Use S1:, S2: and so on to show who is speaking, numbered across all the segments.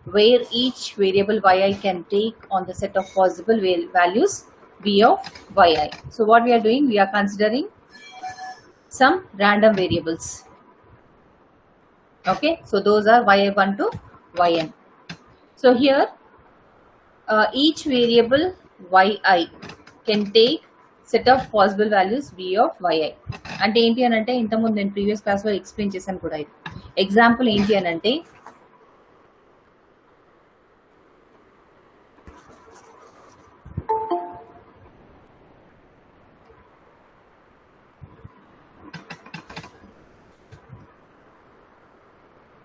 S1: where each variable yi can take on the set of possible values v of yi. So what we are doing, we are considering some random variables. Okay, so those are yi1 to yn. So here each variable yi can take set of possible values v of yi. అంటే ఏంటి అని అంటే ఇంతకుముందు నేను previous క్లాస్లో explain చేశాను కూడా. ఇది ఎగ్జాంపుల్ ఏంటి అని అంటే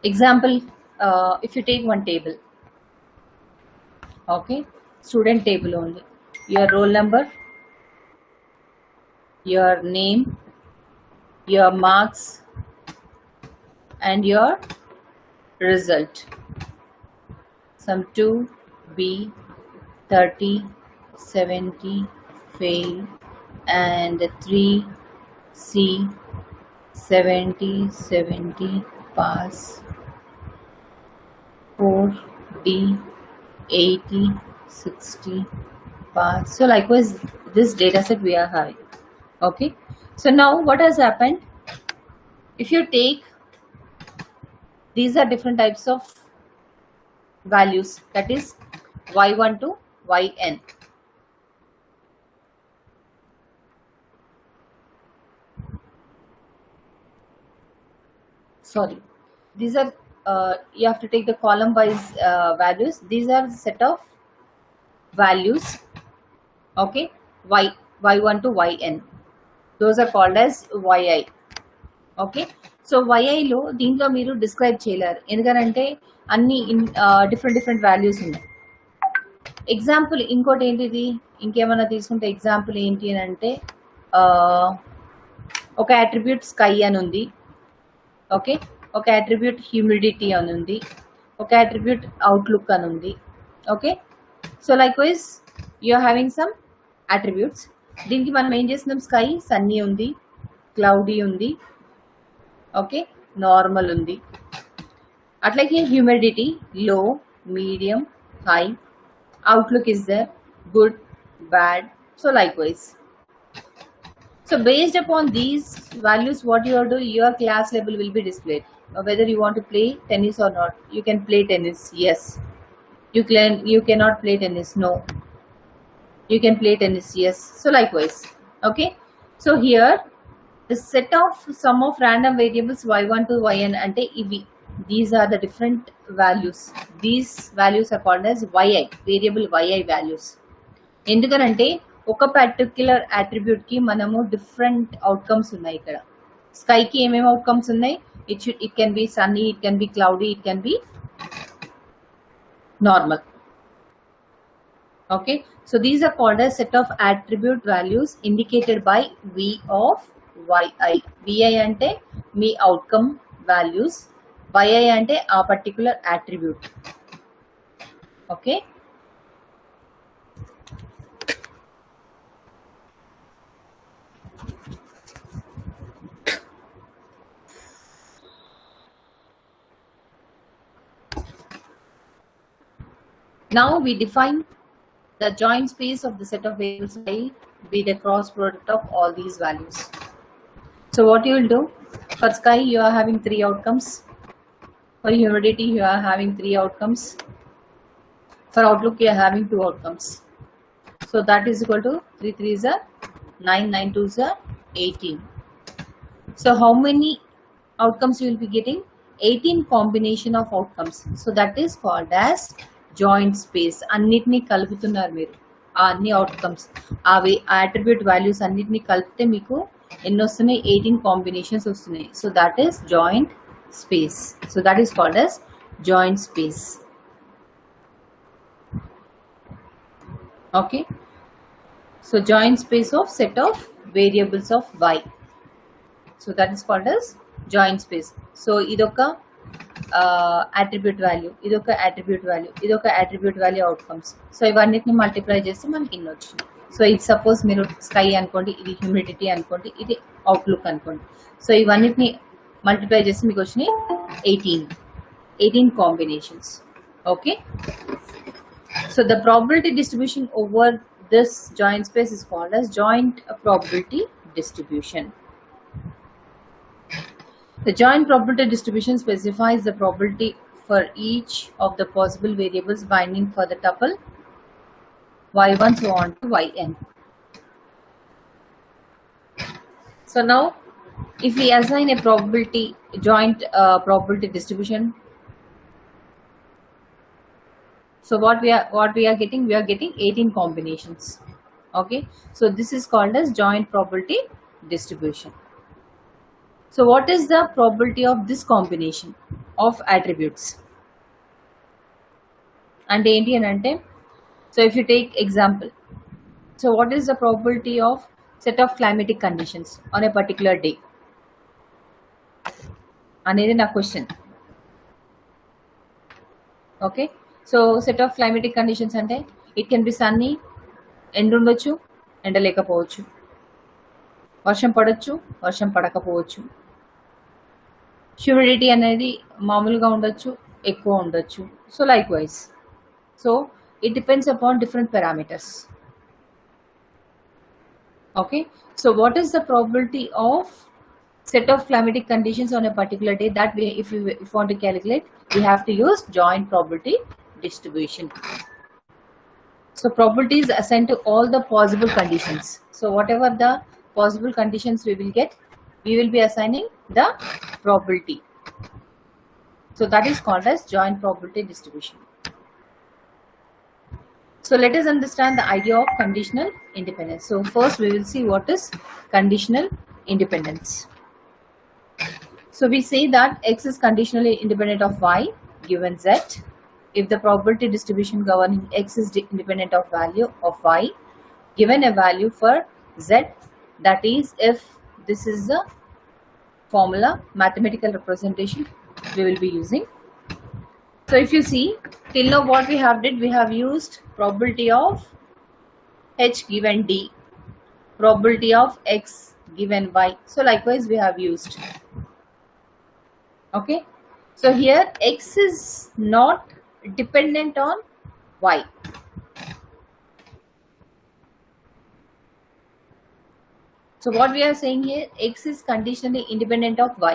S1: example, if you take one table, okay, student table only, your roll number, your name, your marks and your result, some 2B 30 70 fail and 3C 70 pass, 4D 80 60 pass. So likewise this data set we are having. Okay, so now what has happened, if you take, these are different types of values, that is y1 to yn. Sorry, these are you have to take the column wise values. These are set of values, okay, y1 to yn, those are called as yi. Okay, so వైఐలో దీంట్లో మీరు describe చేయలేరు, ఎందుకంటే అన్ని different values ఉన్నాయి. Example ఇంకోటి ఏంటిది, ఇంకేమైనా తీసుకుంటే ఎగ్జాంపుల్ ఏంటి అని అంటే ఒక అట్రిబ్యూట్ స్కై అని ఉంది, ఓకే, ఒక అట్రిబ్యూట్ హ్యూమిడిటీ అని ఉంది, ఒక అట్రిబ్యూట్ అవుట్లుక్ అని ఉంది. Okay, so likewise you are having some attributes. దీనికి మనం ఏం చేస్తున్నాం, స్కై సన్నీ ఉంది, క్లౌడీ ఉంది, ఓకే, నార్మల్ ఉంది. అట్లాగే humidity low, medium, high, outlook is there, good, bad. So likewise, so based upon these values, what you are doing, your class level will be displayed. Whether you want to play tennis or not, you can play tennis, yes. You cannot play tennis, no. You can play tennis, yes. So likewise, okay, so here the set of sum of random variables y1 to yn ante ivi, these are the different values. These values are called as yi, variable yi values. ఎందుకనంటే ఒక particular attribute కి మనము different outcomes ఉన్నాయి. ఇక్కడ sky కి ఏమేమి outcomes ఉన్నాయి, it can be sunny, it can be cloudy, it can be normal. Okay, so these are called as set of attribute values indicated by v of yi. vi అంటే మీ outcome values, yi అంటే ఆ particular attribute. Okay, now we define the joint space of the set of variables y be the cross product of all these values. So what you will do, for sky you are having 3 outcomes, for humidity you are having 3 outcomes, for outlook you are having 2 outcomes. So that is equal to 3 3s are 9, 9 2s are 18. So how many outcomes you will be getting? 18 combination of outcomes. So that is called as joint space. అన్నిటినీ కలుపుతున్నారు మీరు, ఆ అన్ని outcomes, అవి attribute values అన్నిటినీ కలిపితే మీకు ఎన్ని వస్తున్నాయి, 18 కాంబినేషన్స్ వస్తున్నాయి. So that is joint space. So that is called as joint space. Okay, so joint space of set of variables of y. So that is called as joint space. So ఇదొక attribute value, ఇదొక attribute value, ఇదొక attribute value outcomes. So ఇవన్నిటిని multiply చేస్తే మనకి ఇన్ని వచ్చింది. So ఇది suppose మీరు స్కై అనుకోండి, ఇది హ్యూమిడిటీ అనుకోండి, ఇది అవుట్లుక్ అనుకోండి. సో ఇవన్నిటిని మల్టిప్లై చేస్తే మీకు వచ్చినాయి 18 combinations. Okay, so the probability distribution over this joint space is called as joint probability distribution. The joint probability distribution specifies the probability for each of the possible variables binding for the tuple y1 so on to yn. So now if we assign a probability joint probability distribution, so what we are getting, we are getting 18 combinations. Okay, so this is called as joint probability distribution. So what is the probability of this combination of attributes? అంటే ఏంటి అని అంటే, so if you take example, so what is the probability of set of climatic conditions on a particular day అనేది నా question. Okay, so set of climatic conditions అంటే it can be Sunny, ఎండ ఉండొచ్చు, ఎండ లేకపోవచ్చు, వర్షం పడవచ్చు, వర్షం పడకపోవచ్చు, హ్యూమిడిటీ అనేది మామూలుగా ఉండొచ్చు, ఎక్కువ ఉండొచ్చు. So like wise, so it depends upon different parameters. Okay, so what is the probability of set of climatic conditions on a particular day? That we, if you want to calculate, we have to use joint probability distribution. So probability is assigned to all the possible conditions. So whatever the possible conditions we will get, we will be assigning the probability. So that is called as joint probability distribution. So let us understand the idea of conditional independence. So first we will see what is conditional independence. So we say that x is conditionally independent of y given z if the probability distribution governing x is independent of value of y given a value for z, that is if this is the formula, mathematical representation we will be using. So if you see, till now what we have did, we have used probability of h given d, probability of x given y. So likewise we have used. Okay, so here x is not dependent on y. So what we are saying here, x is conditionally independent of y.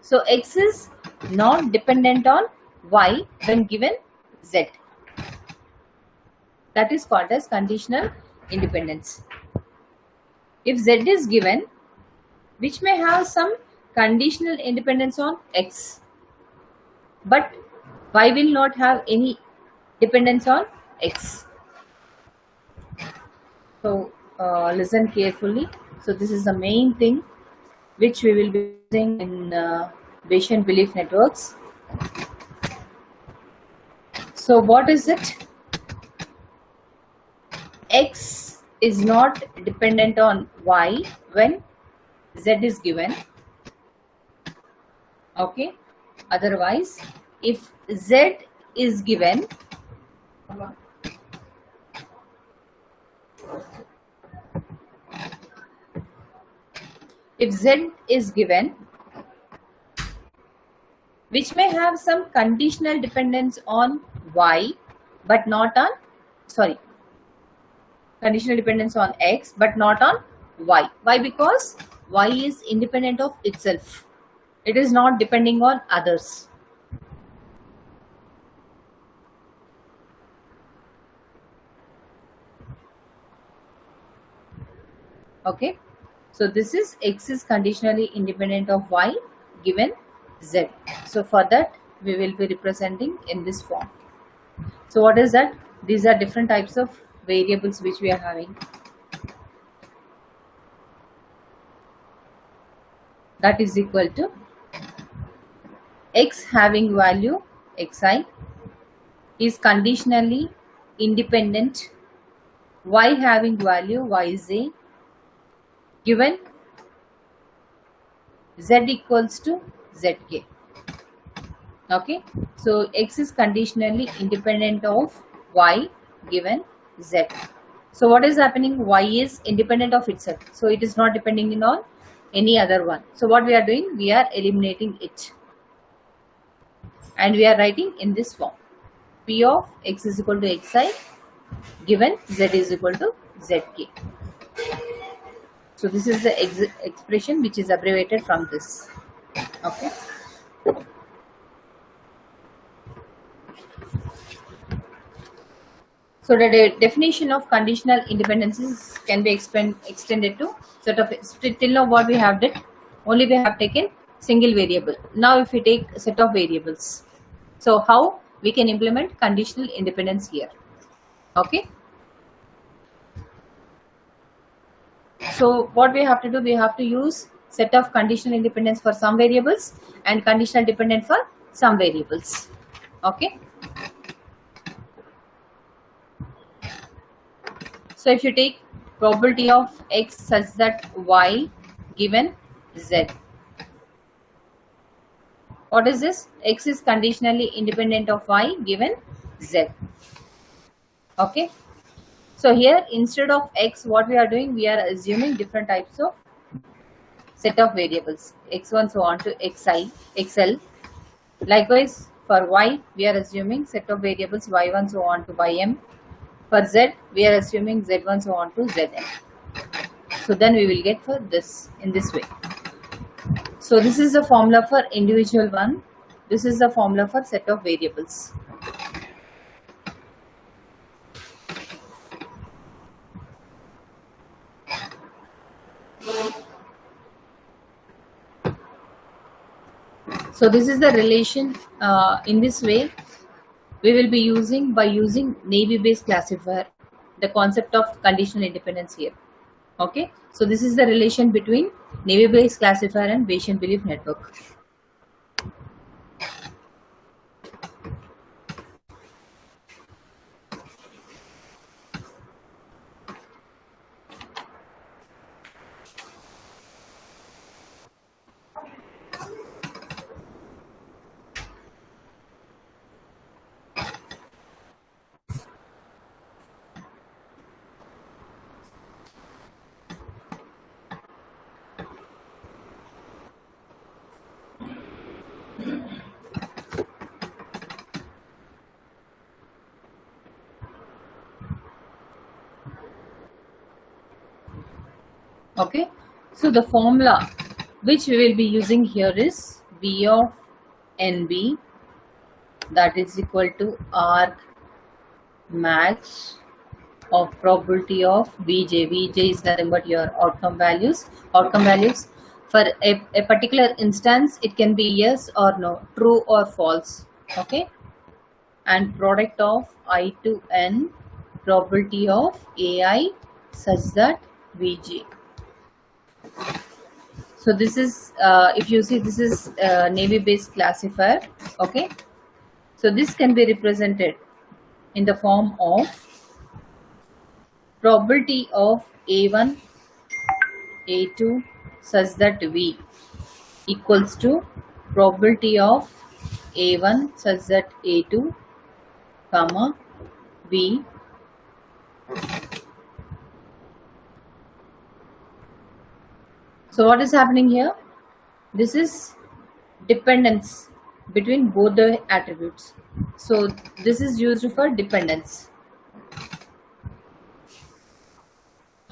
S1: So x is not dependent on y when given z. That is called as conditional independence. If z is given, which may have some conditional independence on x, but y will not have any dependence on x. So listen carefully. So this is the main thing which we will be using in Bayesian belief networks. So what is it? X is not dependent on y when z is given. Okay, otherwise if z is given, if z is given, which may have some conditional dependence on y but not on, sorry, conditional dependence on x but not on y. Why? Because y is independent of itself. It is not depending on others. Okay, so this is x is conditionally independent of y given z. So for that we will be representing in this form. So what is that? These are different types of variables which we are having. That is equal to x having value xi is conditionally independent y having value yz given z equals to zk. Okay, so x is conditionally independent of y given z. So what is happening? Y is independent of itself, so it is not depending on any other one. So what we are doing, we are eliminating it and we are writing in this form. P of x is equal to xi given z is equal to zk. So this is the expression which is abbreviated from this. Okay. So the definition of conditional independencies can be extended to sort of, till now what we have did, only we have taken single variable. Now if we take a set of variables, so how we can implement conditional independence here. Okay. So what we have to do, we have to use set of conditional independence for some variables and conditional dependent for some variables. Okay. So if you take probability of x such that y given z, what is this? X is conditionally independent of y given z. Okay. So here instead of x, what we are doing, we are assuming different types of set of variables, x1 so on to xi, xl. Likewise for y, we are assuming set of variables y1 so on to ym. For z, we are assuming z1 so on to zn. So then we will get for this in this way. So this is the formula for individual one. This is the formula for set of variables. So this is the relation. In this way, we will be using, by using Naive-Bayes classifier, the concept of conditional independence here. Okay. So this is the relation between Naive-Bayes classifier and Bayesian belief network. Okay. So the formula which we will be using here is V of NB, that is equal to arg max of probability of Vj. Vj is nothing but your outcome values. Outcome values for a particular instance, it can be yes or no, true or false. Okay. And product of I to n probability of Ai such that Vj. So this is, if you see, this is Naive-Bayes classifier. Okay. So this can be represented in the form of probability of A1, A2 such that V equals to probability of A1 such that A2, comma, V. So what is happening here? This is dependence between both the attributes. So this is used for dependence.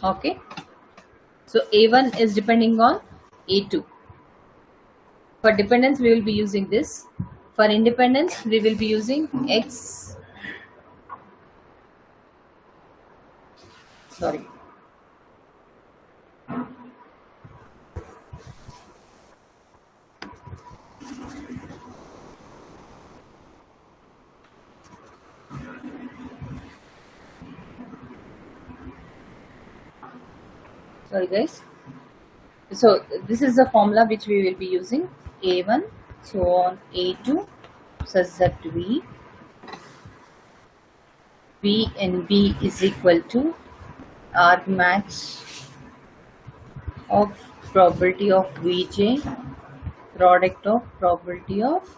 S1: Okay. So A1 is depending on A2. For dependence, we will be using this. For independence, we will be using X. Sorry. Sorry guys. So this is the formula which we will be using. A1 so on A2 such that V and B is equal to arg max of probability of Vj product of probability of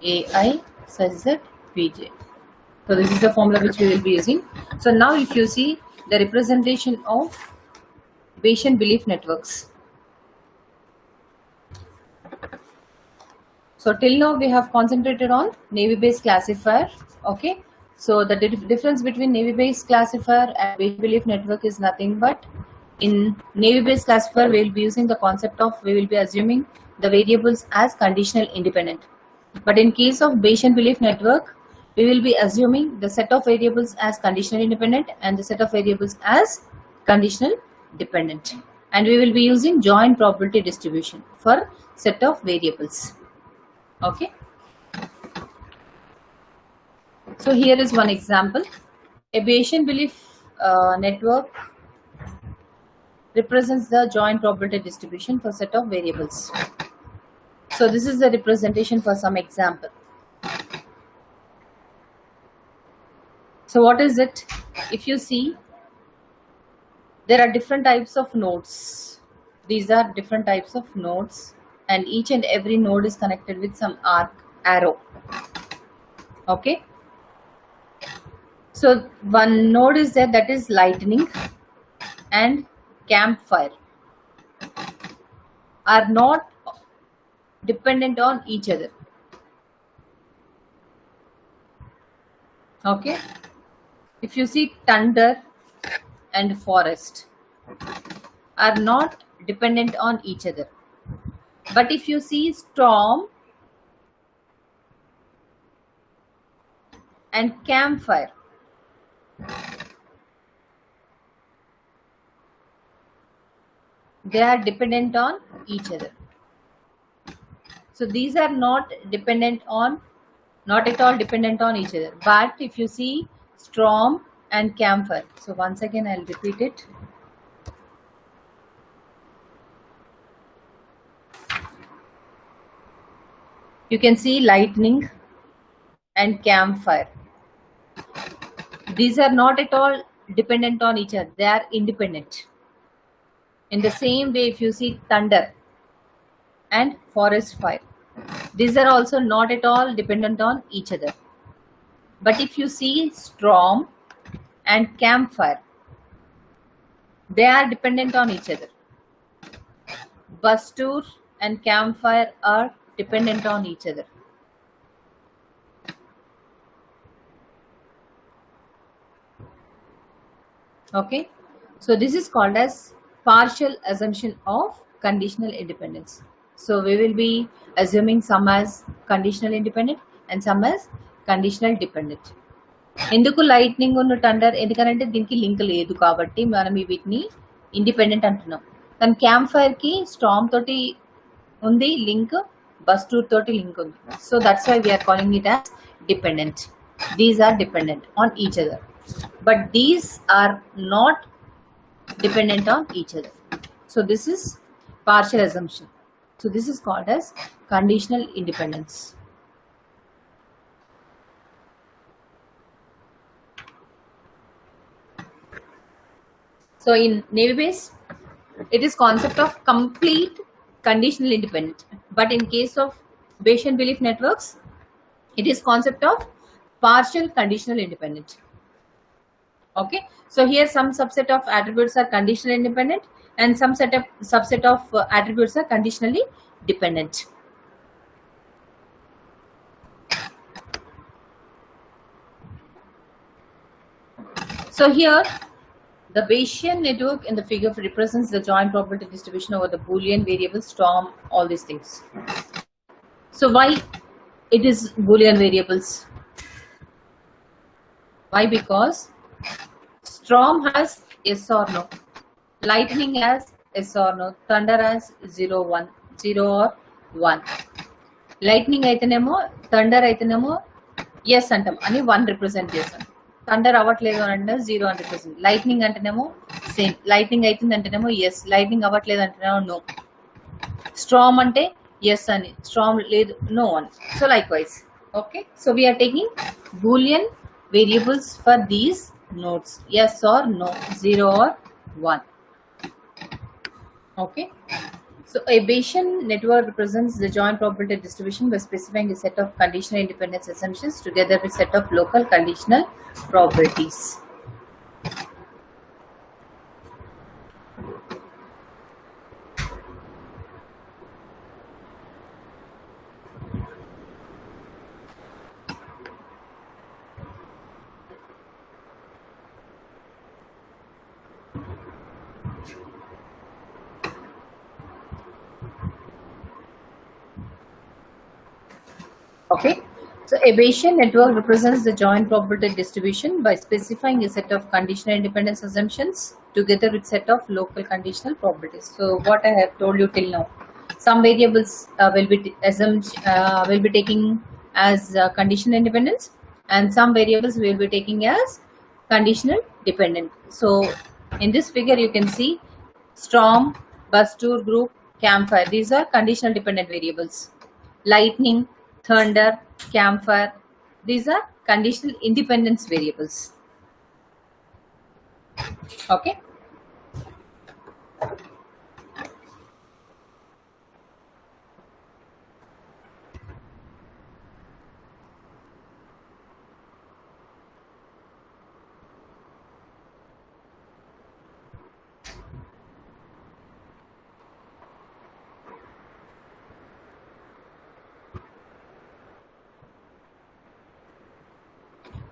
S1: Ai such that Vj. So this is the formula which we will be using. So now if you see the representation of Bayesian belief networks. So till now we have concentrated on Naive-Bayes classifier. Okay. So the difference between Naive-Bayes classifier and Bayesian belief network is nothing but in Naive-Bayes classifier we will be using the concept of, we will be assuming the variables as conditional independent. But in case of Bayesian belief network, we will be assuming the set of variables as conditional independent and the set of variables as conditional dependent. And we will be using joint probability distribution for set of variables. Okay. So here is one example. A Bayesian belief network represents the joint probability distribution for set of variables. So this is the representation for some example. So what is it? If you see, there are different types of nodes. These are different types of nodes, and each and every node is connected with some arrow. Okay. So one node is there, that is lightning and campfire are not dependent on each other. Okay. If you see, thunder and forest are not dependent on each other. But if you see storm and campfire, they are dependent on each other. So these are not at all dependent on each other. But if you see storm and campfire, so once again I'll repeat it. You can see lightning and campfire. These are not at all dependent on each other. They are independent. In the same way, if you see thunder and forest fire, these are also not at all dependent on each other. But if you see storm and campfire, they are dependent on each other. Bus tour and campfire are dependent on each other. Okay, so this is called as partial assumption of conditional independence. So we will be assuming some as conditional independent and some as conditional dependent. ఎందుకు lightning ఉన్న thunder, ఎందుకంటే దీనికి link లేదు కాబట్టి మనం వీటిని independent అంటున్నాం. కానీ క్యాంప్ ఫైర్ కి స్టార్మ్ తోటి ఉంది లింక్, బస్ టూర్ తోటి లింక్ ఉంది. So that's why we're calling it as dependent. These are dependent on each other, but these are not dependent on each other. So this is partial assumption. So this is called as conditional independence. So in Naive-Bayes, it is concept of complete conditional independent, but in case of Bayesian belief networks, it is concept of partial conditional independent. Okay, so here some subset of attributes are conditionally independent and some subset of attributes are conditionally dependent. So here the Bayesian network in the figure represents the joint probability distribution over the Boolean variables, storm, all these things. So why it is Boolean variables? Why? Because storm has yes or no, lightning has yes or no, thunder has 0 1, 0 or 1. Lightning అయితేనేమో thunder అయితేనేమో yes అంటాం అని 1 represent చేస్తాం. Thunder అవ్వట్లేదు అని అంటే 0 అని represent. Lightning అంటేనేమో సేమ్, లైట్నింగ్ అవుతుంది అంటేనేమో ఎస్, లైట్నింగ్ అవ్వట్లేదు అంటేనేమో నో. స్ట్రామ్ అంటే ఎస్ అని, స్ట్రామ్ లేదు నో అని. So likewise. Okay, so we're taking boolean variables for these nodes, yes or no, 0 or 1. Okay, so a Bayesian network represents the joint probability distribution by specifying a set of conditional independence assumptions together with set of local conditional probabilities. Okay, so a Bayesian network represents the joint probability distribution by specifying a set of conditional independence assumptions together with set of local conditional probabilities. So what I have told you till now, some variables will be taking as conditional independence, and some variables will be taking as conditional dependent. So in this figure you can see storm, bus tour group, campfire, these are conditional dependent variables. Lightning, thunder, campfire, these are conditional independence variables. Okay.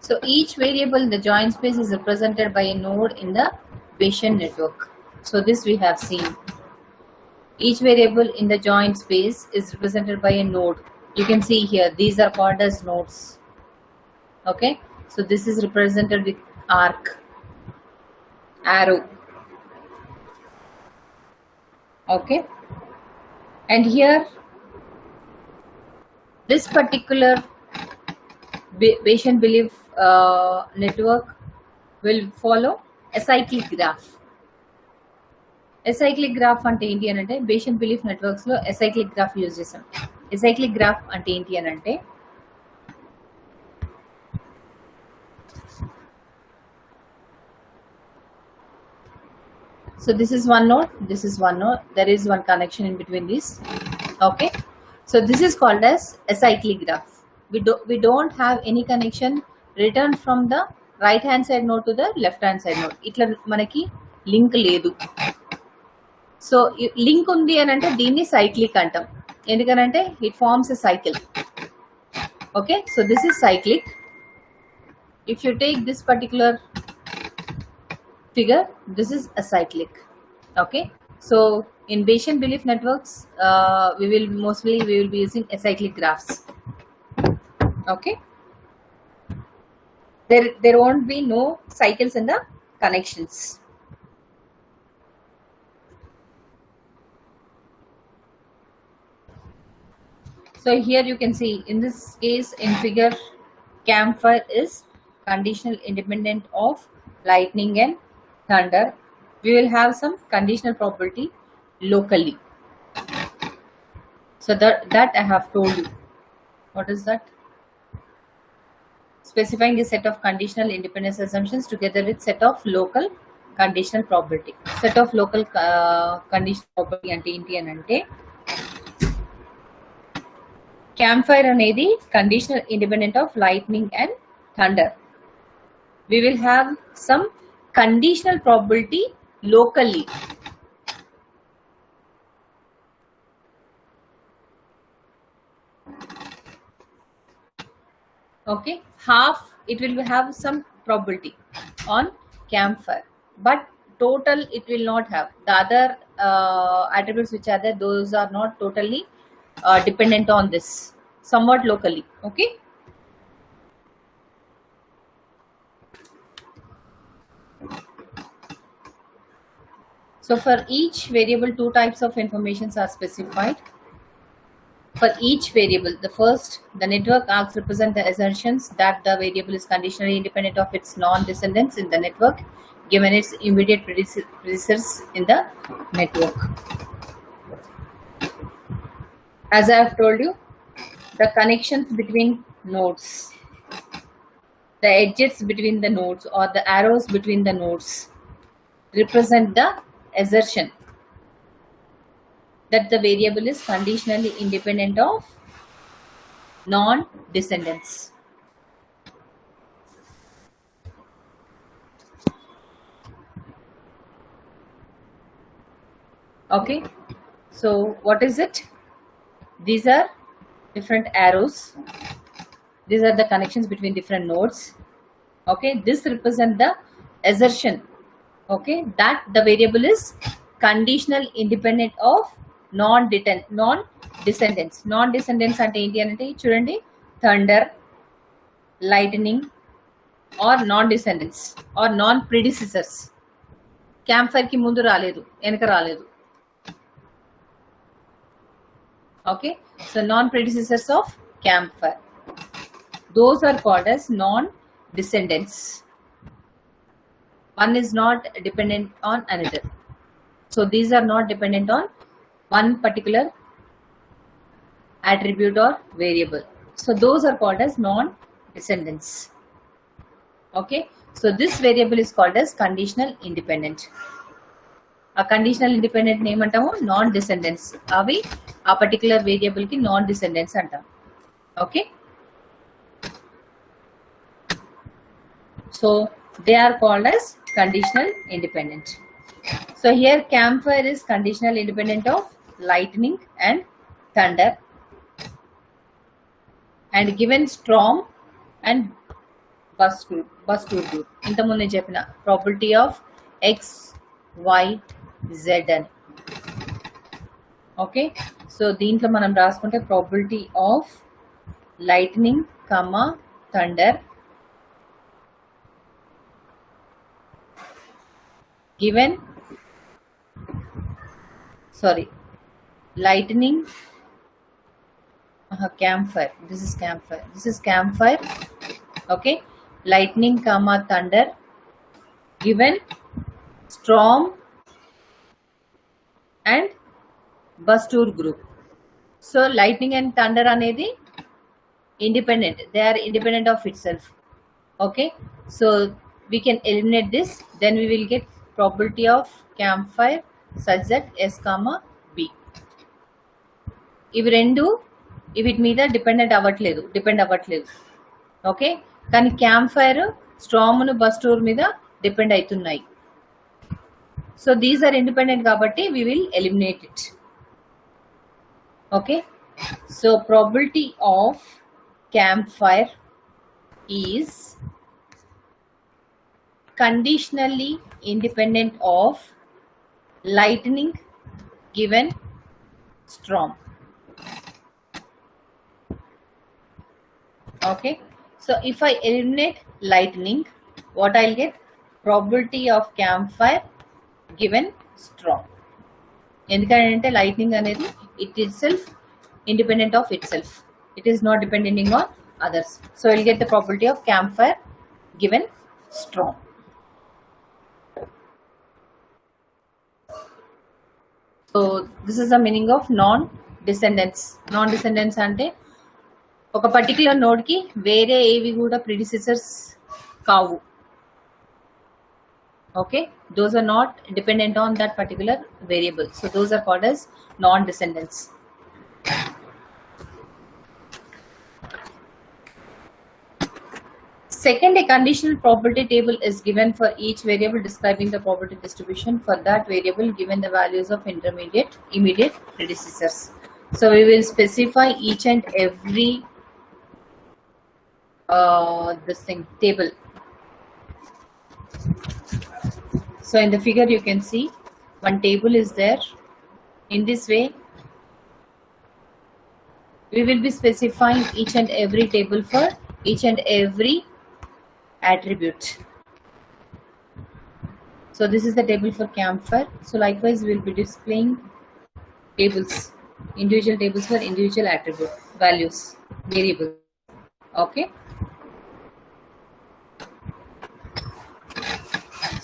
S1: So each variable in the joint space is represented by a node in the Bayesian network. So this we have seen. Each variable in the joint space is represented by a node. You can see here, these are called as nodes. Okay, so this is represented with arc, arrow. Okay, and here this particular Bayesian belief network will follow a cyclic graph. Acyclic graph అంటే ఏంటి అని అంటే Bayesian belief networks లో acyclic graph use చేసాం. Acyclic graph అంటే ఏంటి అని అంటే so this is one node, this is one node, there is one connection in between these. Okay, so this is called as acyclic graph. We don't have any connection returned from the right hand side node to the left hand side node. ఇట్లా మనకి link లేదు. So link ఉంది అని అంటే దీన్ని cyclic అంటాం, ఎందుకనంటే it forms a cycle. Okay, so this is cyclic. If you take this particular figure, this is acyclic. Okay, so in Bayesian belief networks we will be using acyclic graphs. Okay, there won't be no cycles in the connections. So here you can see in this case in figure, campfire is conditional independent of lightning and thunder. We will have some conditional probability locally. So that I have told you. What is that? Specifying a set of conditional independence assumptions together with set of local conditional probability. Set of local conditional probability ante enti anante campfire anedi conditional independent of lightning and thunder. We will have some conditional probability locally. Okay, half it will have some probability on campfire, but total it will not have. The other attributes which are there, those are not totally dependent on this, somewhat locally. Okay, so for each variable two types of informations are specified. For each variable, the network arcs represent the assertions that the variable is conditionally independent of its non-descendants in the network given its immediate predecessors in the network. As I have told you, the connections between nodes, the edges between the nodes or the arrows between the nodes represent the assertion that the variable is conditionally independent of non-descendants. Okay, so what is it? These are different arrows. These are the connections between different nodes. Okay, this represents the assertion, okay, that the variable is conditional independent of non-descendants. Non-descendants అంటే ఏంటి అంటే చూడండి, thunder, lightning, or non-descendants or non-predecessors. Campfire ki mundu raledu, enaka raledu. Okay, so non-predecessors of campfire, those are called as non-descendants. One is not dependent on another, so these are not dependent on one particular attribute or variable, so those are called as non-descendants. Okay, so this variable is called as conditional independent. A conditional independent name antamu non-descendants, avi a particular variable ki non-descendants antam. Okay, so they are called as conditional independent. So here campfire is conditional independent of lightning and thunder, and given storm and bust group. Inta munde cheppina probability of x, y, z అని. Okay, so దీంట్లో మనం రాసుకుంటే probability of lightning, thunder given lightning, campfire, this is campfire. Okay, lightning, thunder given storm and Bastur group. So lightning and thunder anedi independent, they are independent of itself. Okay, so we can eliminate this, then we will get probability of campfire such that s, b. ఇవి రెండు వీటి మీద depend అవ్వట్లేదు. Okay, కానీ campfire స్ట్రామ్ను Basrur మీద depend అవుతున్నాయి. So these are independent కాబట్టి we will eliminate it. Okay, so probability of campfire is conditionally independent of lightning given storm. Okay, so if I eliminate lightning, what I'll get? Probability of campfire given storm. ఎందుకంటే lightning అనేది it itself independent of itself, it is not depending on others, so I'll get the probability of campfire given storm. So this is the meaning of non-descendants. Non-descendants అంటే ఒక particular node కి వేరే ఏవి కూడా ప్రిడిసెసర్స్ కావు. Okay, those are not dependent on that particular variable, so those are called as non-descendants. Second, a conditional probability table is given for each variable describing the probability distribution for that variable given the values of immediate predecessors. So we will specify each and every table. So in the figure you can see one table is there. In this way we will be specifying each and every table for each and every attribute. So this is the table for campfire. So likewise we will be displaying tables, individual tables for individual attribute values, variable. Okay,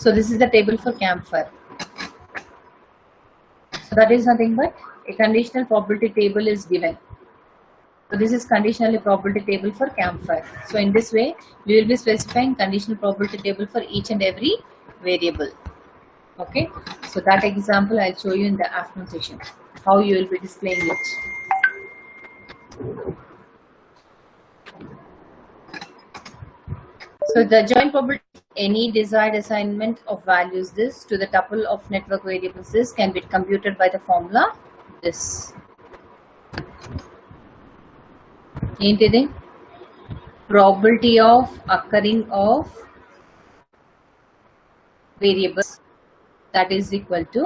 S1: so this is the table for campfire. So that is nothing but a conditional probability table is given. So this is conditionally probability table for campfire. So in this way we will be specifying conditional probability table for each and every variable. Okay, so that example I'll show you in the afternoon session, how you will be displaying it. So the joint probability any desired assignment of values this to the tuple of network variables this can be computed by the formula this. ఏంటిది? Probability of occurring of variables, that is equal to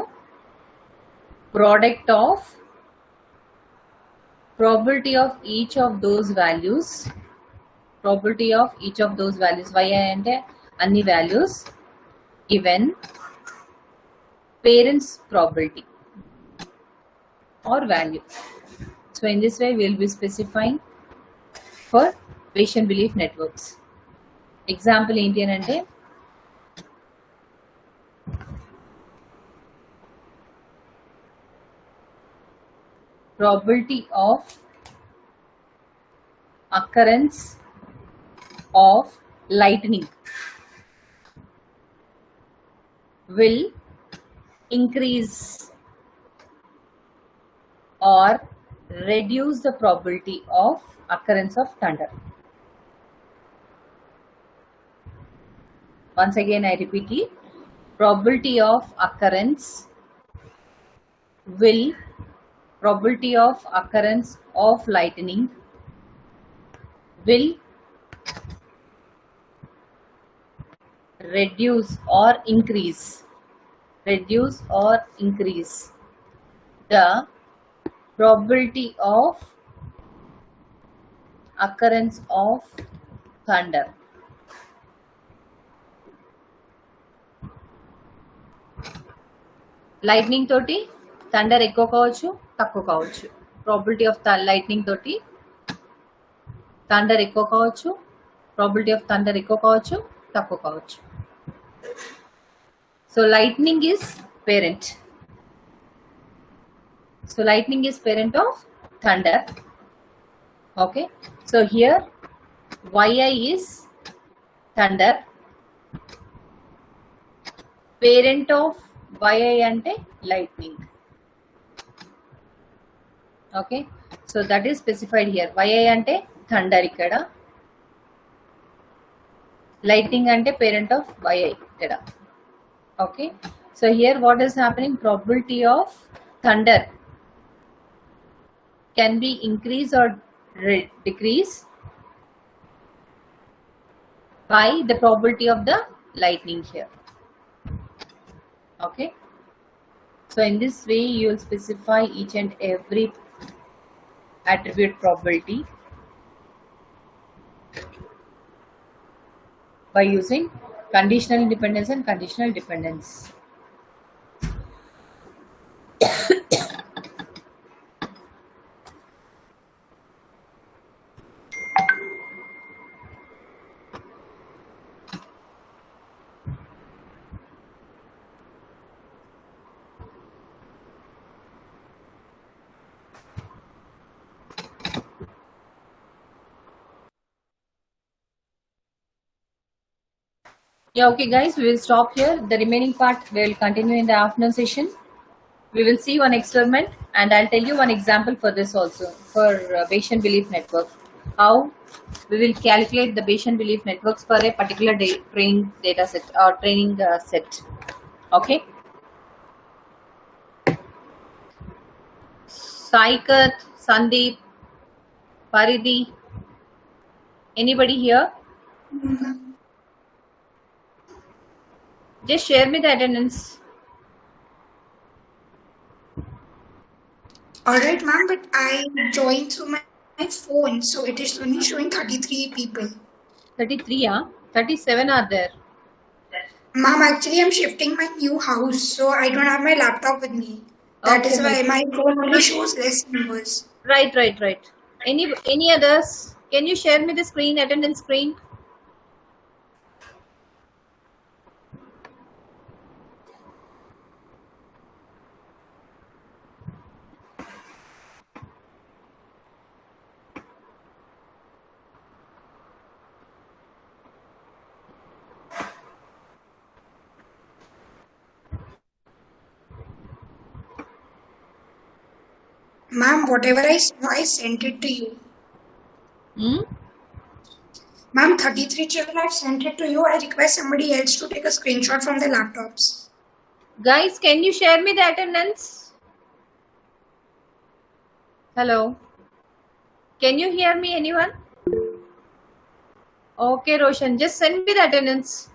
S1: product of probability of each of those values probability of each of those values. yi ante anni values given parents probability or value. So in this way we will be specifying for Bayesian belief networks. Example ఏంటి అని అంటే probability of occurrence of lightning will increase or reduce the probability of occurrence of thunder. Once again I repeat it, probability of occurrence of lightning will reduce or increase the probability of occurrence of thunder. Lightning తోటి thunder ఎక్కువ కావచ్చు తక్కువ కావచ్చు. Probability of lightning తోటి thunder ఎక్కువ కావచ్చు, probability of thunder ఎక్కువ కావచ్చు తక్కువ కావచ్చు. So lightning is parent. So lightning is parent of thunder. Okay, so here yi is thunder, parent of yi ante lightning. Okay, so that is specified here. Yi ante thunder ikkada, lightning ante parent of yi ikkada. Okay, so here what is happening, probability of thunder can be increase or decrease by the probability of the lightning here. Okay, so in this way you will specify each and every attribute probability by using conditional independence and conditional dependence. Yeah, okay guys, we will stop here. The remaining part we will continue in the afternoon session. We will see one experiment and I'll tell you one example for this also, for Bayesian belief network. How we will calculate the Bayesian belief networks for a particular training data set or training set. Okay. Saikat, Sandeep, Paridhi, anybody here? Just share me the attendance.
S2: Alright, ma'am, but I joined through my phone, so it is only showing 33 people.
S1: 33, huh? 37 are there.
S2: Ma'am, actually I'm shifting my new house, so I don't have my laptop with me. That is why my phone only shows less numbers.
S1: Right. Any others? Can you share me the screen, attendance screen?
S2: Ma'am, whatever I saw, I sent it to you. Ma'am, 33 children, I've sent it to you. I request somebody else to take a screenshot from their laptops.
S1: Guys, can you share me the attendance? Hello? Can you hear me, anyone? Okay, Roshan, just send me the attendance.